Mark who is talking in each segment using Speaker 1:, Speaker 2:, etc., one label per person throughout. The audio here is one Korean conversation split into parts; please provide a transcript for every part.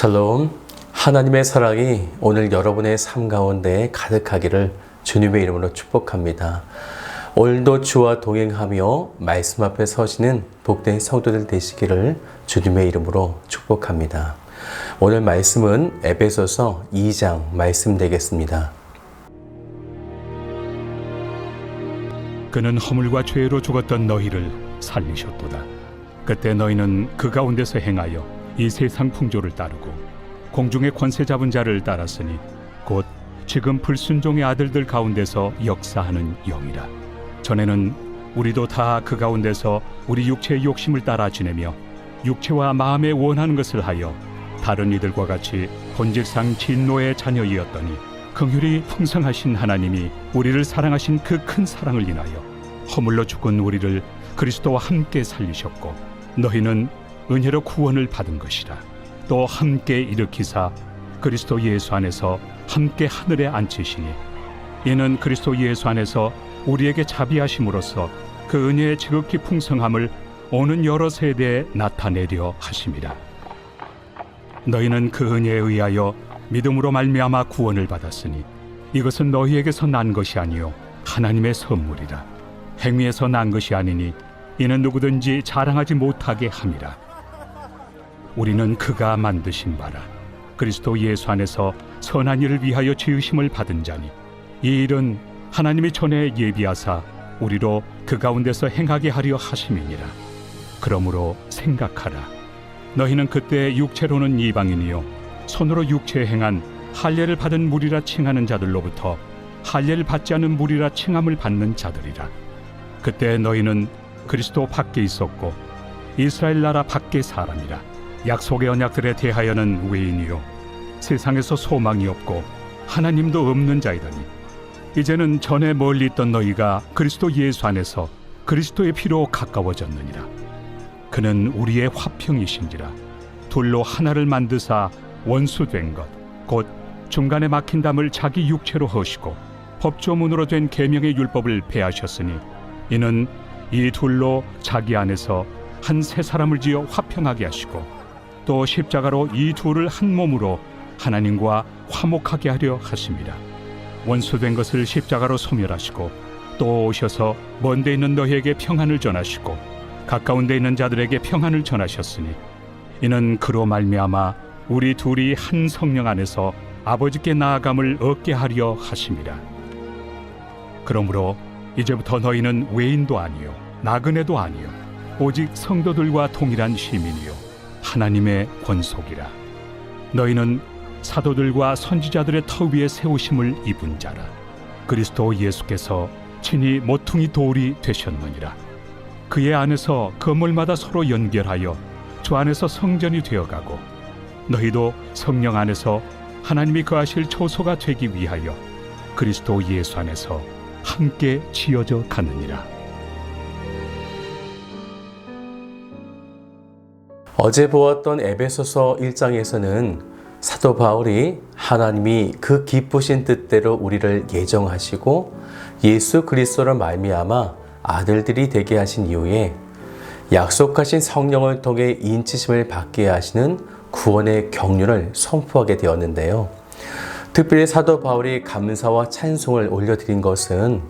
Speaker 1: 샬롬, 하나님의 사랑이 오늘 여러분의 삶 가운데 가득하기를 주님의 이름으로 축복합니다. 오늘도 주와 동행하며 말씀 앞에 서시는 복된 성도들 되시기를 주님의 이름으로 축복합니다. 오늘 말씀은 에베소서 2장 말씀 되겠습니다.
Speaker 2: 그는 허물과 죄로 죽었던 너희를 살리셨도다. 그때 너희는 그 가운데서 행하여 이 세상 풍조를 따르고 공중의 권세 잡은 자를 따랐으니 곧 지금 불순종의 아들들 가운데서 역사하는 영이라. 전에는 우리도 다 그 가운데서 우리 육체의 욕심을 따라 지내며 육체와 마음에 원하는 것을 하여 다른 이들과 같이 본질상 진노의 자녀이었더니 긍휼이 풍성하신 하나님이 우리를 사랑하신 그 큰 사랑을 인하여 허물로 죽은 우리를 그리스도와 함께 살리셨고 너희는 은혜로 구원을 받은 것이라. 또 함께 일으키사 그리스도 예수 안에서 함께 하늘에 앉히시니 이는 그리스도 예수 안에서 우리에게 자비하심으로써 그 은혜의 지극히 풍성함을 오는 여러 세대에 나타내려 하심이라. 너희는 그 은혜에 의하여 믿음으로 말미암아 구원을 받았으니 이것은 너희에게서 난 것이 아니요 하나님의 선물이라. 행위에서 난 것이 아니니 이는 누구든지 자랑하지 못하게 함이라. 우리는 그가 만드신 바라 그리스도 예수 안에서 선한 일을 위하여 지으심을 받은 자니 이 일은 하나님이 전에 예비하사 우리로 그 가운데서 행하게 하려 하심이니라. 그러므로 생각하라. 너희는 그때 육체로는 이방인이요 손으로 육체에 행한 할례를 받은 무리라 칭하는 자들로부터 할례를 받지 않은 무리라 칭함을 받는 자들이라. 그때 너희는 그리스도 밖에 있었고 이스라엘 나라 밖의 사람이라. 약속의 언약들에 대하여는 외인이요 세상에서 소망이 없고 하나님도 없는 자이더니 이제는 전에 멀리 있던 너희가 그리스도 예수 안에서 그리스도의 피로 가까워졌느니라. 그는 우리의 화평이신지라. 둘로 하나를 만드사 원수된 것 곧 중간에 막힌 담을 자기 육체로 허시고 법조문으로 된 계명의 율법을 폐하셨으니 이는 이 둘로 자기 안에서 한 새 사람을 지어 화평하게 하시고 또 십자가로 이 둘을 한 몸으로 하나님과 화목하게 하려 하심이라. 원수된 것을 십자가로 소멸하시고 또 오셔서 먼 데 있는 너희에게 평안을 전하시고 가까운 데 있는 자들에게 평안을 전하셨으니 이는 그로 말미암아 우리 둘이 한 성령 안에서 아버지께 나아감을 얻게 하려 하심이라. 그러므로 이제부터 너희는 외인도 아니요 나그네도 아니요 오직 성도들과 동일한 시민이요 하나님의 권속이라. 너희는 사도들과 선지자들의 터 위에 세우심을 입은 자라. 그리스도 예수께서 친히 모퉁이 돌이 되셨느니라. 그의 안에서 건물마다 서로 연결하여 주 안에서 성전이 되어가고 너희도 성령 안에서 하나님이 거하실 초소가 되기 위하여 그리스도 예수 안에서 함께 지어져 가느니라.
Speaker 1: 어제 보았던 에베소서 1장에서는 사도 바울이 하나님이 그 기쁘신 뜻대로 우리를 예정하시고 예수 그리스도로 말미암아 아들들이 되게 하신 이후에 약속하신 성령을 통해 인치심을 받게 하시는 구원의 경륜을 선포하게 되었는데요. 특별히 사도 바울이 감사와 찬송을 올려드린 것은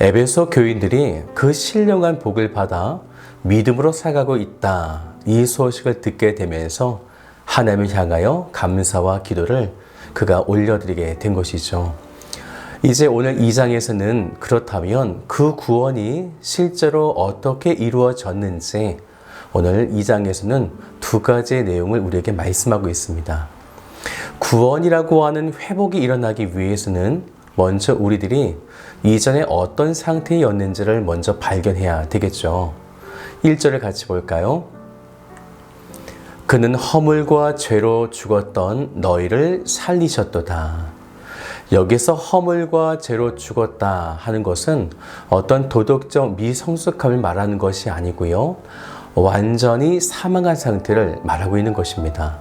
Speaker 1: 에베소 교인들이 그 신령한 복을 받아 믿음으로 살아가고 있다, 이 소식을 듣게 되면서 하나님을 향하여 감사와 기도를 그가 올려드리게 된 것이죠. 이제 오늘 2장에서는 그렇다면 그 구원이 실제로 어떻게 이루어졌는지 오늘 2장에서는 두 가지의 내용을 우리에게 말씀하고 있습니다. 구원이라고 하는 회복이 일어나기 위해서는 먼저 우리들이 이전에 어떤 상태였는지를 먼저 발견해야 되겠죠. 1절을 같이 볼까요? 그는 허물과 죄로 죽었던 너희를 살리셨도다. 여기서 허물과 죄로 죽었다 하는 것은 어떤 도덕적 미성숙함을 말하는 것이 아니고요. 완전히 사망한 상태를 말하고 있는 것입니다.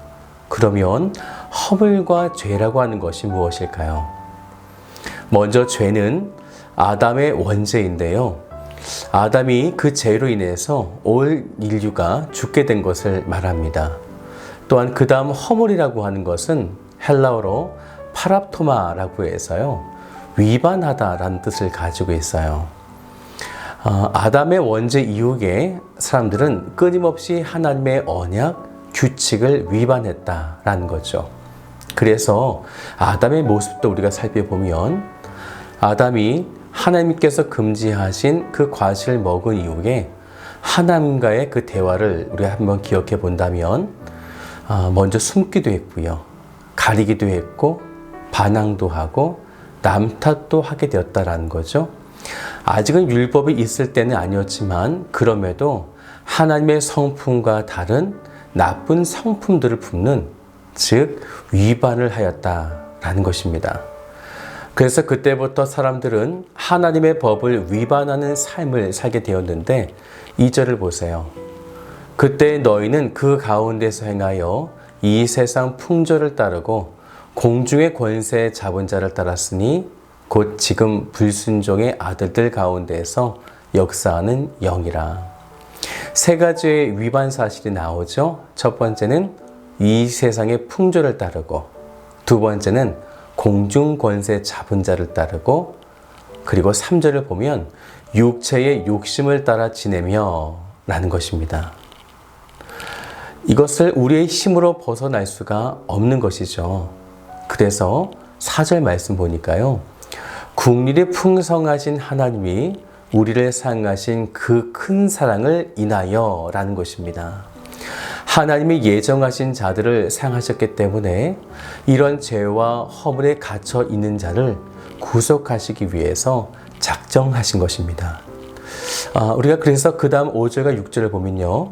Speaker 1: 그러면 허물과 죄라고 하는 것이 무엇일까요? 먼저 죄는 아담의 원죄인데요. 아담이 그 죄로 인해서 올 인류가 죽게 된 것을 말합니다. 또한 그 다음 허물이라고 하는 것은 헬라어로 파랍토마라고 해서요, 위반하다라는 뜻을 가지고 있어요. 아담의 원죄 이후에 사람들은 끊임없이 하나님의 언약, 규칙을 위반했다라는 거죠. 그래서 아담의 모습도 우리가 살펴보면 아담이 하나님께서 금지하신 그 과실을 먹은 이후에 하나님과의 그 대화를 우리가 한번 기억해 본다면 먼저 숨기도 했고요, 가리기도 했고, 반항도 하고, 남 탓도 하게 되었다라는 거죠. 아직은 율법이 있을 때는 아니었지만 그럼에도 하나님의 성품과 다른 나쁜 성품들을 품는, 즉 위반을 하였다라는 것입니다. 그래서 그때부터 사람들은 하나님의 법을 위반하는 삶을 살게 되었는데 2절을 보세요. 그때 너희는 그 가운데서 행하여 이 세상 풍조를 따르고 공중의 권세 잡은 자를 따랐으니 곧 지금 불순종의 아들들 가운데에서 역사하는 영이라. 세 가지의 위반 사실이 나오죠. 첫 번째는 이 세상의 풍조를 따르고, 두 번째는 공중 권세 잡은 자를 따르고, 그리고 3절을 보면 육체의 욕심을 따라 지내며 라는 것입니다. 이것을 우리의 힘으로 벗어날 수가 없는 것이죠. 그래서 4절 말씀 보니까요, 국률이 풍성하신 하나님이 우리를 사랑하신 그 큰 사랑을 인하여 라는 것입니다. 하나님이 예정하신 자들을 사랑하셨기 때문에 이런 죄와 허물에 갇혀 있는 자를 구속하시기 위해서 작정하신 것입니다. 우리가 그래서 그 다음 5절과 6절을 보면요,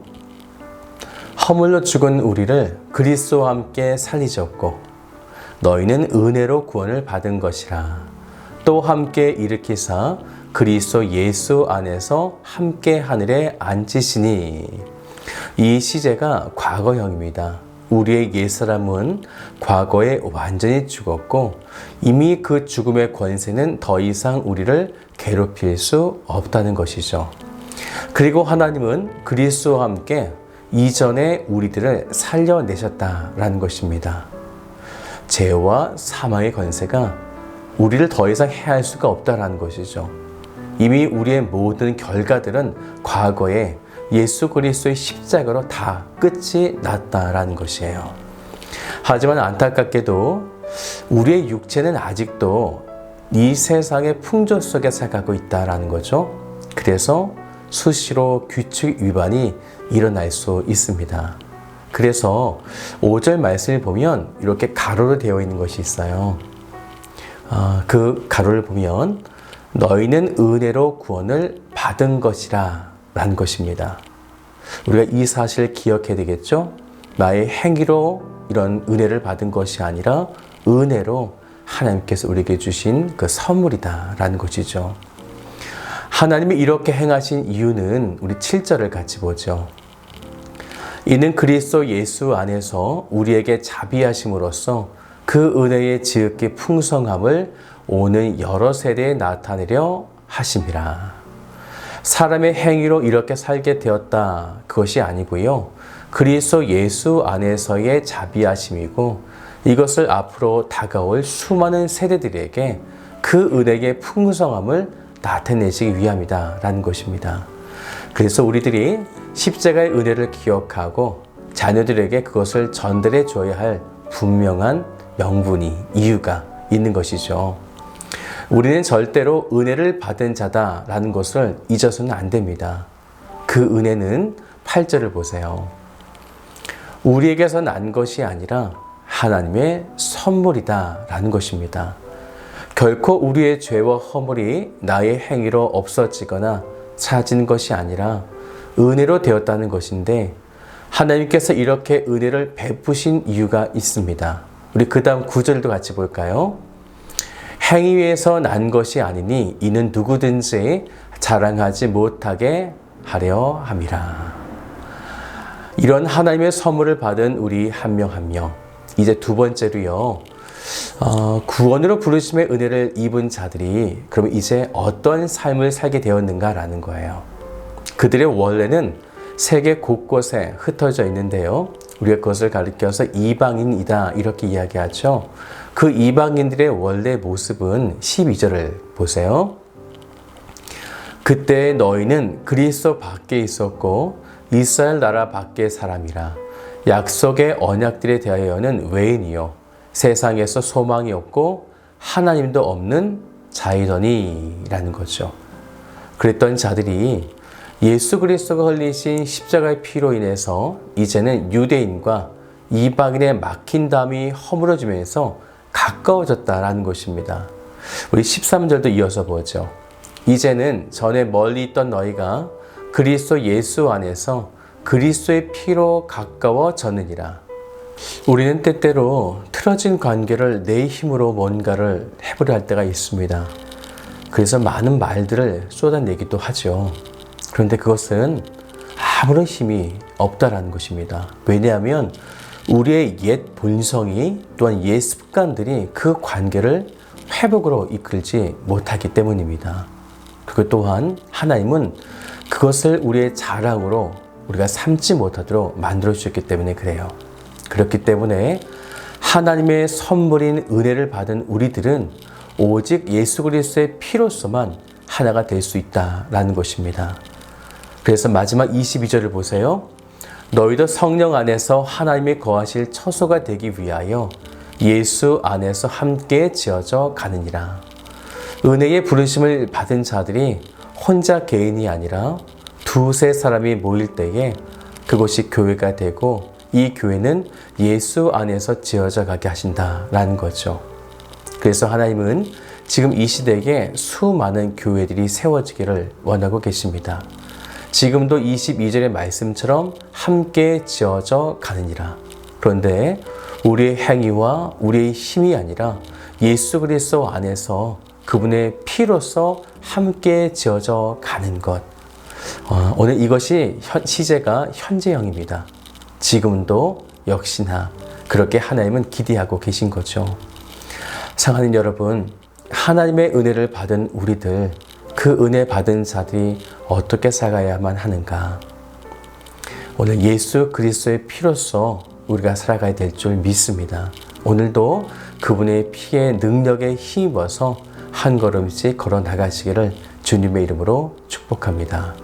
Speaker 1: 허물로 죽은 우리를 그리스도와 함께 살리셨고 너희는 은혜로 구원을 받은 것이라. 또 함께 일으키사 그리스도 예수 안에서 함께 하늘에 앉히시니. 이 시제가 과거형입니다. 우리의 옛사람은 과거에 완전히 죽었고 이미 그 죽음의 권세는 더 이상 우리를 괴롭힐 수 없다는 것이죠. 그리고 하나님은 그리스도와 함께 이전에 우리들을 살려내셨다라는 것입니다. 죄와 사망의 권세가 우리를 더 이상 해할 수가 없다라는 것이죠. 이미 우리의 모든 결과들은 과거에 예수 그리스도의 십자가로 다 끝이 났다라는 것이에요. 하지만 안타깝게도 우리의 육체는 아직도 이 세상의 풍조 속에 살아가고 있다라는 거죠. 그래서 수시로 규칙 위반이 일어날 수 있습니다. 그래서 5절 말씀을 보면 이렇게 가로로 되어 있는 것이 있어요. 그 가로를 보면 너희는 은혜로 구원을 받은 것이라 라는 것입니다. 우리가 이 사실을 기억해야 되겠죠? 나의 행위로 이런 은혜를 받은 것이 아니라 은혜로 하나님께서 우리에게 주신 그 선물이다 라는 것이죠. 하나님이 이렇게 행하신 이유는 우리 7절을 같이 보죠. 이는 그리스도 예수 안에서 우리에게 자비하심으로써 그 은혜의 지극히 풍성함을 오는 여러 세대에 나타내려 하심이라. 사람의 행위로 이렇게 살게 되었다, 그것이 아니고요, 그리스도 예수 안에서의 자비하심이고 이것을 앞으로 다가올 수많은 세대들에게 그 은혜의 풍성함을 나타내시기 위함이다 라는 것입니다. 그래서 우리들이 십자가의 은혜를 기억하고 자녀들에게 그것을 전달해 줘야 할 분명한 명분이, 이유가 있는 것이죠. 우리는 절대로 은혜를 받은 자다라는 것을 잊어서는 안 됩니다. 그 은혜는 8절을 보세요. 우리에게서 난 것이 아니라 하나님의 선물이다 라는 것입니다. 결코 우리의 죄와 허물이 나의 행위로 없어지거나 사라진 것이 아니라 은혜로 되었다는 것인데, 하나님께서 이렇게 은혜를 베푸신 이유가 있습니다. 우리 그 다음 9절도 같이 볼까요? 행위에서 난 것이 아니니 이는 누구든지 자랑하지 못하게 하려 함이라. 이런 하나님의 선물을 받은 우리 한 명 한 명, 이제 두 번째로요, 구원으로 부르심의 은혜를 입은 자들이 그럼 이제 어떤 삶을 살게 되었는가라는 거예요. 그들의 원래는 세계 곳곳에 흩어져 있는데요, 우리가 그것을 가리켜서 이방인이다 이렇게 이야기하죠. 그 이방인들의 원래 모습은 12절을 보세요. 그때 너희는 그리스도 밖에 있었고 이스라엘 나라 밖의 사람이라. 약속의 언약들에 대하여는 외인이요 세상에서 소망이 없고 하나님도 없는 자이더니 라는 거죠. 그랬던 자들이 예수 그리스도가 흘리신 십자가의 피로 인해서 이제는 유대인과 이방인의 막힌 담이 허물어지면서 가까워졌다라는 것입니다. 우리 13절도 이어서 보죠. 이제는 전에 멀리 있던 너희가 그리스도 예수 안에서 그리스도의 피로 가까워졌느니라. 우리는 때때로 틀어진 관계를 내 힘으로 뭔가를 해보려 할 때가 있습니다. 그래서 많은 말들을 쏟아내기도 하죠. 그런데 그것은 아무런 힘이 없다라는 것입니다. 왜냐하면 우리의 옛 본성이 또한 옛 습관들이 그 관계를 회복으로 이끌지 못하기 때문입니다. 그것 또한 하나님은 그것을 우리의 자랑으로 우리가 삼지 못하도록 만들어 주셨기 때문에 그래요. 그렇기 때문에 하나님의 선물인 은혜를 받은 우리들은 오직 예수 그리스도의 피로서만 하나가 될 수 있다라는 것입니다. 그래서 마지막 22절을 보세요. 너희도 성령 안에서 하나님이 거하실 처소가 되기 위하여 예수 안에서 함께 지어져 가느니라. 은혜의 부르심을 받은 자들이 혼자 개인이 아니라 두세 사람이 모일 때에 그곳이 교회가 되고 이 교회는 예수 안에서 지어져 가게 하신다라는 거죠. 그래서 하나님은 지금 이 시대에 수많은 교회들이 세워지기를 원하고 계십니다. 지금도 22절의 말씀처럼 함께 지어져 가느니라. 그런데 우리의 행위와 우리의 힘이 아니라 예수 그리스도 안에서 그분의 피로서 함께 지어져 가는 것. 오늘 이것이 시제가 현재형입니다. 지금도 역시나 그렇게 하나님은 기대하고 계신 거죠. 사랑하는 여러분, 하나님의 은혜를 받은 우리들, 그 은혜 받은 자들이 어떻게 살아가야만 하는가? 오늘 예수 그리스도의 피로써 우리가 살아가야 될 줄 믿습니다. 오늘도 그분의 피의 능력에 힘입어서 한 걸음씩 걸어 나가시기를 주님의 이름으로 축복합니다.